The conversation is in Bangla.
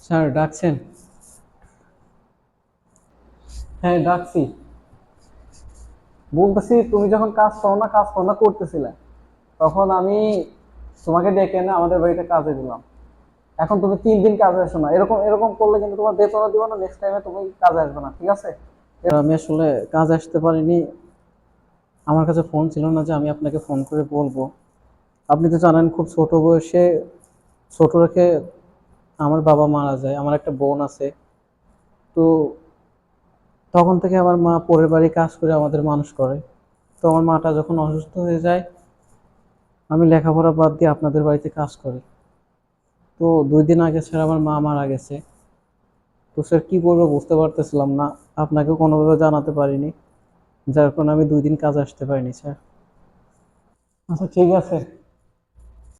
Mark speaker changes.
Speaker 1: স্যার ডাকছেন? হ্যাঁ ডাকছি। বলতেছি তুমি যখন কাজ পাও না করতেছিলে, তখন আমি তোমাকে ডেকে এনে আমাদের বাড়িতে কাজে দিলাম। এখন তুমি 3 দিন কাজে আসো না, এরকম এরকম করলে কিন্তু তোমার বেতনও দিব না, নেক্সট টাইমে তুমি কাজে আসবে না, ঠিক আছে? আমি আসলে কাজে আসতে পারিনি, আমার কাছে ফোন ছিল না যে আমি আপনাকে ফোন করে বলবো। আপনি তো জানেন খুব ছোট বয়সে, ছোট রেখে আমার বাবা মারা যায়, আমার একটা বোন আছে। তো তখন থেকে আমার মা পরের বাড়ি কাজ করে আমাদের মানুষ করে। তো আমার মাটা যখন অসুস্থ হয়ে যায়, আমি লেখাপড়া বাদ দিয়ে আপনাদের বাড়িতে কাজ করি। তো 2 দিন আগে স্যার আমার মা মারা গেছে। তো স্যার কি করবো বুঝতে পারতেছিলাম না, আপনাকেও কোনোভাবে জানাতে পারিনি, যার কারণে আমি 2 দিন কাজে আসতে পারিনি স্যার। আচ্ছা ঠিক আছে,